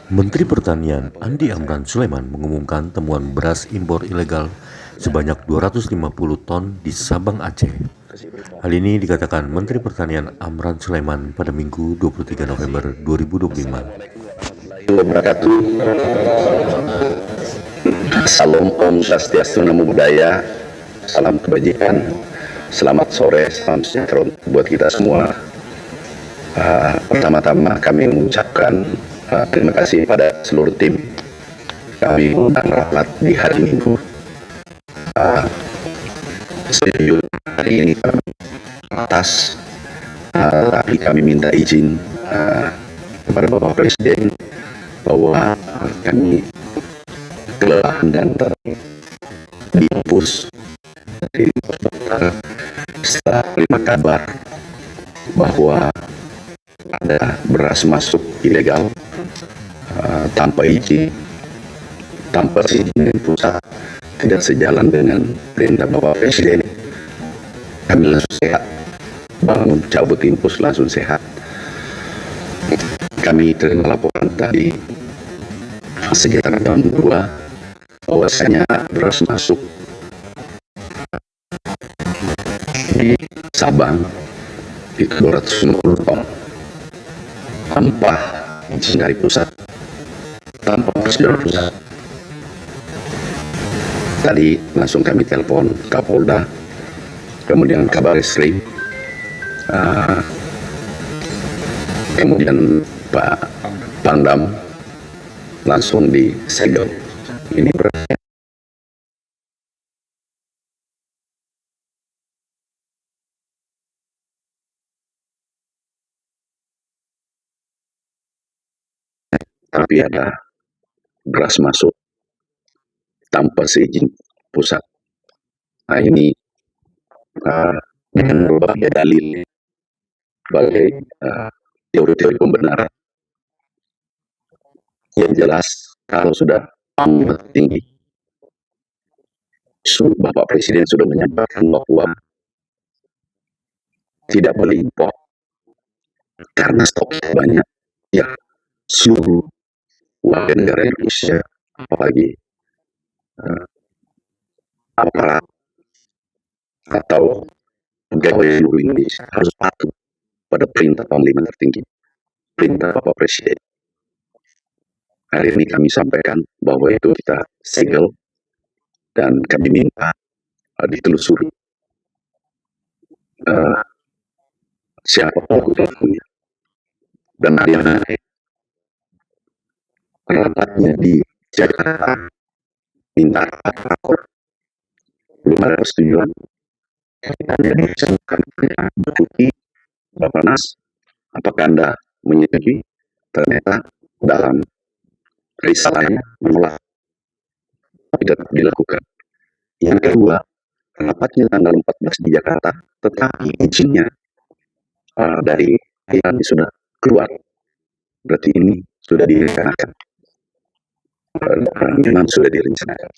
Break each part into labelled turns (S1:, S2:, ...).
S1: Menteri Pertanian Andi Amran Sulaiman mengumumkan temuan beras impor ilegal sebanyak 250 ton di Sabang Aceh. Hal ini dikatakan Menteri Pertanian Amran Sulaiman pada Minggu 23 November 2025.
S2: Salam Om Swastiastu Namo Buddhaya. Salam kebajikan. Selamat sore, salam sejahtera buat kita semua. Pertama-tama kami mengucapkan terima kasih pada seluruh tim kami undang rapat di hari Minggu. Sejujurnya hari ini kami atas, tapi kami minta izin kepada Bapak Presiden bahwa kami kelelahan dan diimpus setelah terima kabar bahwa ada beras masuk ilegal tanpa izin dari pusat, tidak sejalan dengan perintah Bapak Presiden. Kami langsung sehat, bangun cabut impus langsung sehat. Kami terima laporan tadi sekitar jam 2 bahwasanya beras masuk di Sabang itu 250 ton tanpa izin dari pusat, tanpa prosedur pusat. Tadi langsung kami telepon Kapolda, kemudian Kabar Eskrim, kemudian Pak Pangdam, langsung disegel. Ini berarti tapi ada beras masuk tanpa seizin pusat. Nah ini dengan berbagai dalil, berbagai teori-teori pembenaran. Yang jelas kalau sudah pangkat tinggi, Bapak Presiden sudah menyampaikan bahwa tidak boleh impor karena stok banyak. Ya, seluruh warga negara Indonesia, apalagi aparat atau pegawai seluruh Indonesia harus patuh pada perintah Panglima tertinggi, perintah Bapak Presiden. Hari ini kami sampaikan bahwa itu kita segel dan kami minta ditelusuri siapa pelakunya. Dan ada yang menarik, rapatnya di Jakarta minta rakor, belum ada persetujuan. Hanya disampaikan bukti Bapak Nas, apakah Anda menyetujui? Ternyata dalam risalahnya menolak, tapi tetap dilakukan. Yang kedua, rapatnya tanggal 14 di Jakarta, tetapi izinnya dari ini sudah keluar. Berarti ini sudah direncanakan. Memang sudah direncanakan.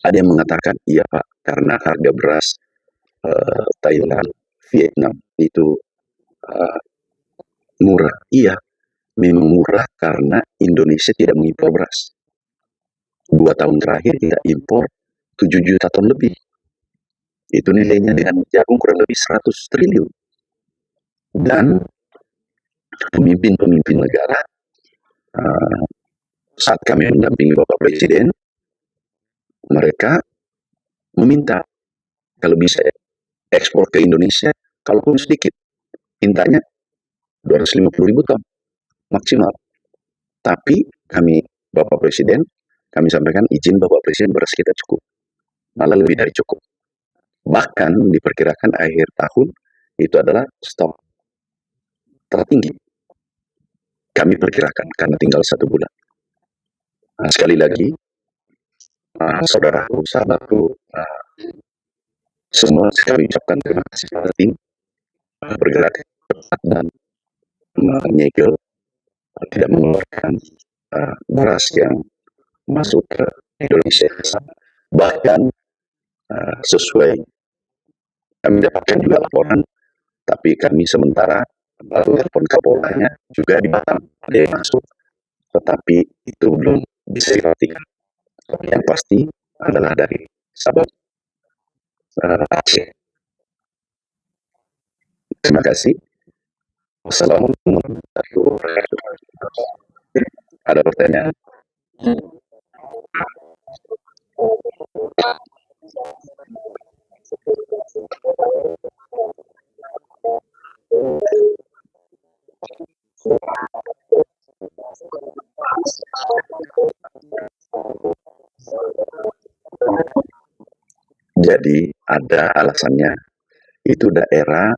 S2: Ada yang mengatakan, iya Pak, karena harga beras Thailand, Vietnam itu murah. Iya, memang murah karena Indonesia tidak mengimpor beras. 2 tahun terakhir kita impor 7 juta ton lebih. Itu nilainya dengan jagung kurang lebih 100 triliun. Dan pemimpin-pemimpin negara saat kami mendampingi Bapak Presiden, mereka meminta kalau bisa ekspor ke Indonesia, kalaupun sedikit, mintanya 250.000 ton maksimal. Tapi kami, Bapak Presiden, kami sampaikan izin Bapak Presiden beras kita cukup, malah lebih dari cukup. Bahkan diperkirakan akhir tahun itu adalah stok tertinggi. Kami perkirakan karena tinggal 1 bulan. Nah, sekali lagi, saudaraku, sahabatku, semua kami ucapkan terima kasih pada tim bergerak cepat dan menyegel, tidak mengeluarkan beras yang masuk ke Indonesia. Bahkan sesuai kami dapatkan juga laporan, tapi kami sementara baru telepon Kapoldanya juga di Batam ada yang masuk tetapi itu belum bisa dipastikan. Tapi yang pasti adalah dari Sabang Aceh. Terima kasih. Wassalamualaikum warahmatullahi wabarakatuh. Ada pertanyaan? Jadi ada alasannya, itu daerah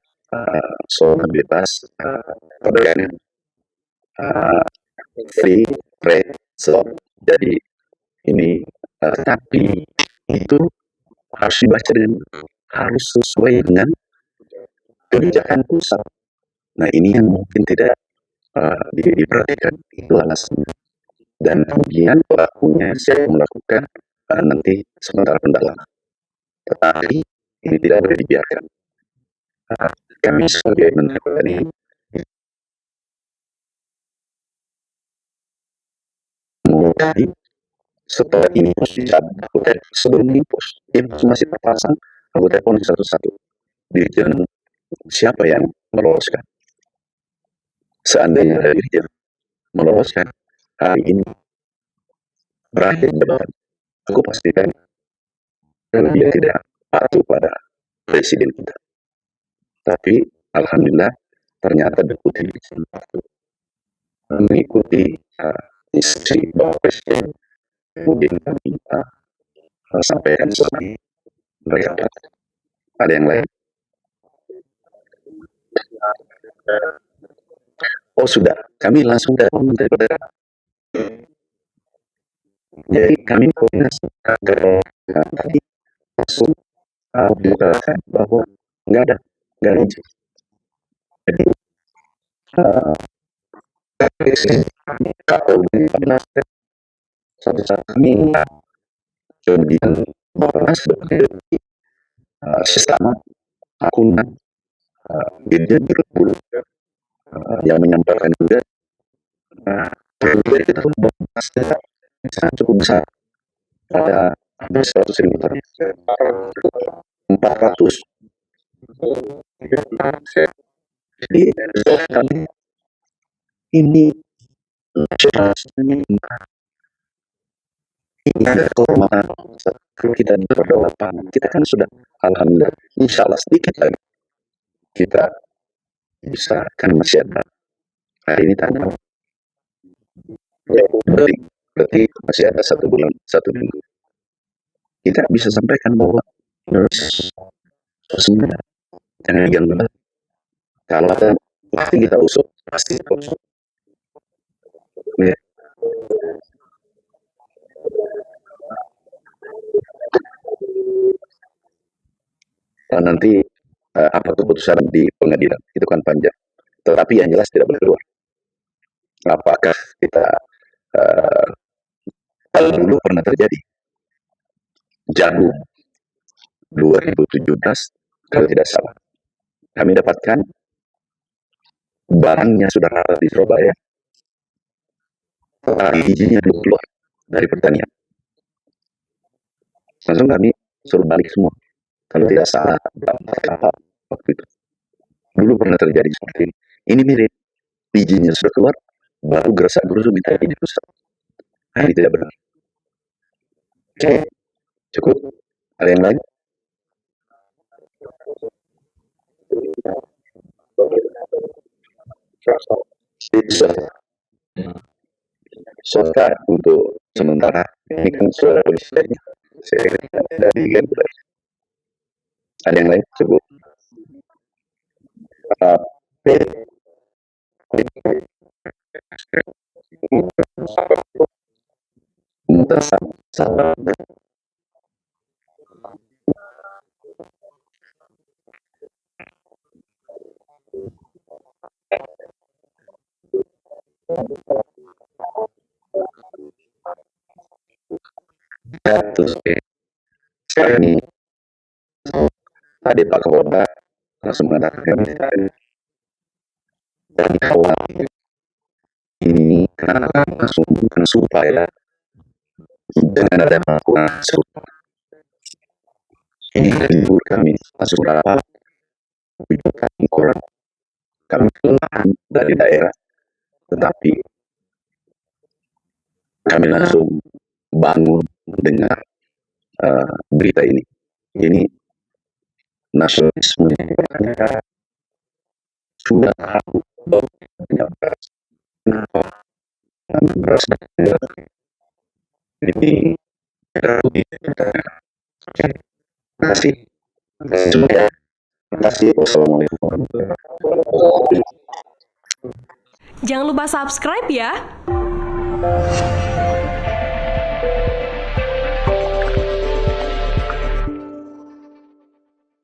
S2: zona bebas perdagangan, free trade zone. Jadi ini tapi itu harus dibaca dengan harus sesuai dengan kebijakan pusat. Nah ini yang mungkin tidak diperhatikan, itu alasannya. Dan kemudian pelakunya saya melakukan nanti sementara pendalaman. Tetapi ini tidak boleh dibiarkan. Kami sebagai Menteri Pertanian mengucapkan setelah ini pos dicabut, sebelum ini pos masih terpasang, aku telepon satu-satu. Dirjen siapa yang meloloskan? Seandainya ada dirjen meloloskan hari ini berakhir jabatan, aku pastikan kalau dia tidak patuh pada presiden kita. Tapi alhamdulillah ternyata deputi patuh mengikuti instruksi Bapak Presiden. Kemudian kami sampaikan selama mereka patuh. Ada yang lain? Oh sudah, kami langsung telepon Menteri Perdagangan. Jadi kami koordinasi tadi langsung mengatakan bahwa nggak ada izin. Jadi kalau satu saat kami kemudian Bapak sebagai sesama akunan Dirjen Buru yang menyampaikan juga kita sangat cukup besar, ada hampir 100.000 ton, 400. Jadi kami ini ada kehormatan kalau kita berdoa lapangan, kita kan sudah alhamdulillah, insya Allah sedikit lagi kita bisa kan masih ada hari ini tanggal berarti masih ada 1 bulan 1 minggu kita bisa sampaikan bahwa sebenarnya jangan diganggu kalau ada pasti kita usut pasti kita usut ya. Nanti apa keputusan di pengadilan itu kan panjang, tetapi yang jelas tidak boleh keluar. Apakah kita kalau dulu pernah terjadi Jagung 2017 kalau tidak salah, kami dapatkan barangnya sudah rata di Surabaya, tetapi izinnya belum keluar dari pertanian. Langsung kami suruh balik semua. Kalau tidak salah, berapa waktu itu. Dulu pernah terjadi seperti ini. Ini mirip, izinnya sudah keluar, baru gerasak dulu minta izin pusat. Nah, ini tidak benar. Oke, cukup. Ada yang lain? Swasta untuk sementara ini kan sudah polisi saya dari ada yang lain cukup sabar terus ini tadi Pak Kapolda langsung mengatakan dan khawatir ini Kenapa langsung bukan supaya dengan ada pengakuan serupa ini dari guru kami masuk rapat kebijakan orang kami kelemahan dari daerah, tetapi kami langsung bangun dengar berita ini. Ini nasionalisme yang sudah tahu bahwa beras. Kenapa beras ini terjadi? Terima kasih. Terima kasih. Wassalamualaikum.
S3: Jangan lupa subscribe ya.